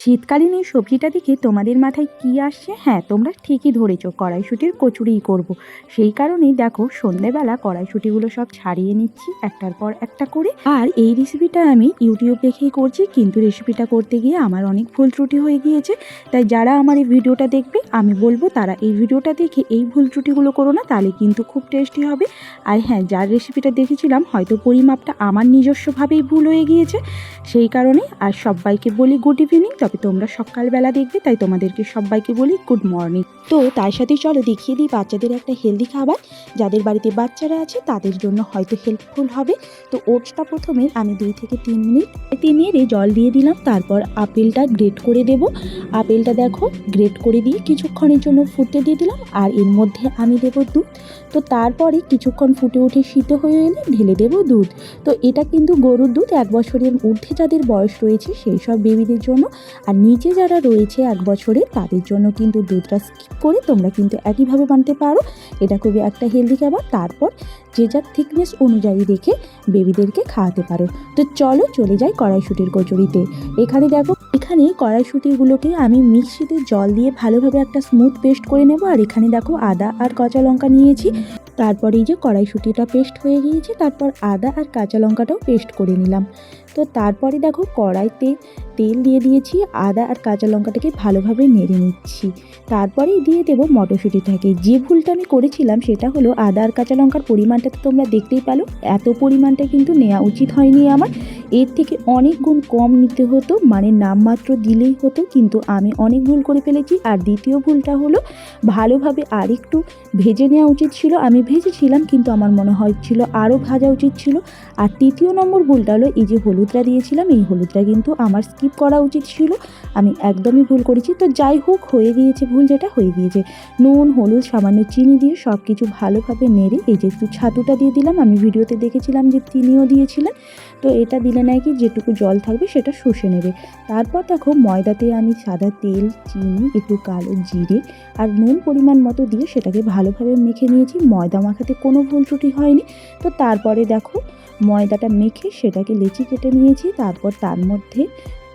শীতকালীন এই সবজিটা দেখে তোমাদের মাথায় কি আসছে? হ্যাঁ, তোমরা ঠিকই ধরেছ, কড়াইশুঁটির কচুরিই করব। সেই কারণেই দেখো সন্ধেবেলা কড়াইশুঁটিগুলো সব ছাড়িয়ে নিচ্ছি একটার পর একটা করে। আর এই রেসিপিটা আমি ইউটিউব দেখেই করছি, কিন্তু রেসিপিটা করতে গিয়ে আমার অনেক ভুল ত্রুটি হয়ে গিয়েছে। তাই যারা আমার এই ভিডিওটা দেখবে আমি বলবো তারা এই ভিডিওটা দেখে এই ভুল ত্রুটিগুলো করো না, তাহলে কিন্তু খুব টেস্টি হবে। আর হ্যাঁ, যার রেসিপিটা দেখেছিলাম হয়তো পরিমাপটা আমার নিজস্বভাবেই ভুল হয়ে গিয়েছে, সেই কারণে। আর সবাইকে বলি গুড ইভিনিং, তবে তোমরা সকালবেলা দেখবে তাই তোমাদেরকে সবাইকে বলি গুড মর্নিং। তো তার সাথে চলো দেখিয়ে দিই বাচ্চাদের একটা হেলদি খাবার, যাদের বাড়িতে বাচ্চারা আছে তাদের জন্য হয়তো হেল্পফুল হবে। তো ওটসটা প্রথমে আমি 2 থেকে 3 মিনিট নেড়ে জল দিয়ে দিলাম, তারপর আপেলটা গ্রেট করে দেব। আপেলটা দেখো গ্রেট করে দিয়ে কিছুক্ষণের জন্য ফুটতে দিয়ে দিলাম, আর এর মধ্যে আমি দেব দুধ। তো তারপরে কিছুক্ষণ ফুটে উঠে সিদ্ধ হয়ে এলে ঢেলে দেব দুধ। তো এটা কিন্তু গরুর দুধ, 1 বছরের ঊর্ধ্বে যাদের বয়স রয়েছে সেই সব বেবিদের জন্য। আর নিচে যারা রয়েছে 1 বছরের তাদের জন্য কিন্তু দুধটা স্কিপ করে তোমরা কিন্তু একইভাবে বানাতে পারো। এটা খুবই একটা হেলদি খাবার। তারপর যে যার থিকনেস অনুযায়ী রেখে বেবিদেরকে খাওয়াতে পারো। তো চলো চলে যাই কড়াইশুঁটির কচুরিতে। এখানে দেখো, এখানে কড়াইশুঁটিগুলোকে আমি মিক্সিতে জল দিয়ে ভালোভাবে একটা স্মুথ পেস্ট করে নেব। আর এখানে দেখো আদা আর কাঁচা লঙ্কা নিয়েছি। তারপর এই যে কড়াইশুঁটিটা পেস্ট হয়ে গিয়েছে, তারপর আদা আর কাঁচা লঙ্কাটাও পেস্ট করে নিলাম। তো তারপরে দেখো কড়াইতে তেল দিয়ে দিয়েছি, আদা আর কাঁচা লঙ্কাটাকে ভালোভাবে নেড়ে নিচ্ছি। তারপরেই দিয়ে দেবো মটরশুঁটিটাকে। যে ভুলটা আমি করেছিলাম সেটা হলো আদা আর কাঁচা লঙ্কার পরিমাণটা তো তোমরা দেখতেই পেলো, এত পরিমাণটা কিন্তু নেওয়া উচিত হয়নি আমার। এর থেকে অনেক গুণ কম নিতে হতো, মানে নামমাত্র দিলেই হতো, কিন্তু আমি অনেক ভুল করে ফেলেছি। আর দ্বিতীয় ভুলটা হলো ভালোভাবে আরেকটু ভেজে নেওয়া উচিত ছিল। আমি ভেজেছিলাম কিন্তু আমার মনে হচ্ছিল আরও ভাজা উচিত ছিল। আর তৃতীয় নম্বর ভুলটা হলো এই যে হলুদটা দিয়েছিলাম, এই হলুদটা কিন্তু আমার স্কিপ করা উচিত ছিল, আমি একদমই ভুল করেছি। তো যাই হোক, হয়ে গিয়েছে ভুল, যেটা হয়ে গিয়েছে। নুন, হলুদ, সামান্য চিনি দিয়ে সব কিছু ভালোভাবে নেড়ে এই যে একটু ছাতুটা দিয়ে দিলাম। আমি ভিডিওতে দেখেছিলাম যে চিনিও দিয়েছিলেন, তো এটা দিলে নাকি যেটুকু জল থাকবে সেটা শুষে নেবে। তারপর দেখো ময়দাতে আমি সাদা তেল, চিনি, একটু কালো জিরে আর নুন পরিমাণ মতো দিয়ে সেটাকে ভালোভাবে মেখে নিয়েছি। ময়দা মাখাতে কোনো ভুল ত্রুটি হয়নি। তো তারপরে দেখো ময়দাটা মেখে সেটাকে লেচি কেটে নিয়েছি। তারপর তার মধ্যে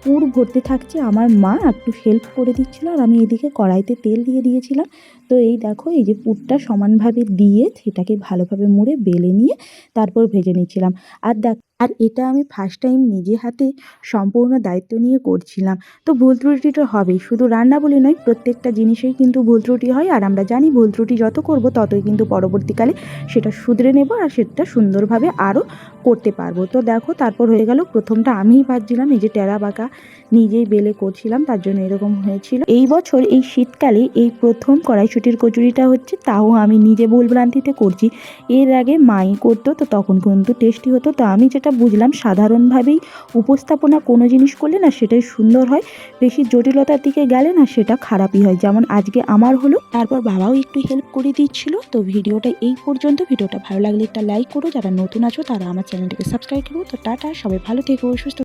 পুর ভরতে থাকছে। আমার মা একটু হেল্প করে দিচ্ছিল, আর আমি এদিকে কড়াইতে তেল দিয়ে দিয়েছিলাম। তো এই দেখো এই যে পুরটা সমানভাবে দিয়ে সেটাকে ভালোভাবে মুড়ে বেলে নিয়ে তারপর ভেজে নিচ্ছিলাম। আর এটা আমি ফার্স্ট টাইম নিজে হাতে সম্পূর্ণ দায়িত্ব নিয়ে করছিলাম। তো ভুল ত্রুটিটা হবেই, শুধু রান্না বলে নয়, প্রত্যেকটা জিনিসেই কিন্তু ভুল ত্রুটি হয়। আর আমরা জানি ভুল ত্রুটি যত করব ততই কিন্তু পরবর্তীকালে সেটা শুধরে নেব আর সেটা সুন্দরভাবে আরও করতে পারবো। তো দেখো তারপর হয়ে গেল, প্রথমটা আমিই ভাজছিলাম, এই যে টেরা বাঁকা নিজেই বেলে করছিলাম, তার জন্য এরকম হয়েছিল। এই বছর এই শীতকালে এই প্রথম কড়াইশুঁটির কচুরিটা হচ্ছে, তাও আমি নিজে ভুলভ্রান্তিতে করছি। এর আগে মাই করতো, তো তখন কিন্তু টেস্টি হতো। তো আমি যেটা বুঝলাম, সাধারণভাবেই উপস্থাপনা কোনো জিনিস করলে না সেটাই সুন্দর হয়, বেশি জটিলতার দিকে গেলে না সেটা খারাপই হয়, যেমন আজকে আমার হলো। তারপর বাবাও একটু হেল্প করে দিচ্ছিল। তো ভিডিওটা এই পর্যন্ত। ভিডিওটা ভালো লাগলে একটা লাইক করো, যারা নতুন আছো তারা আমার চ্যানেলটিকে সাবস্ক্রাইব করো। তো টাটা, সবাই ভালো থেকো, সুস্থ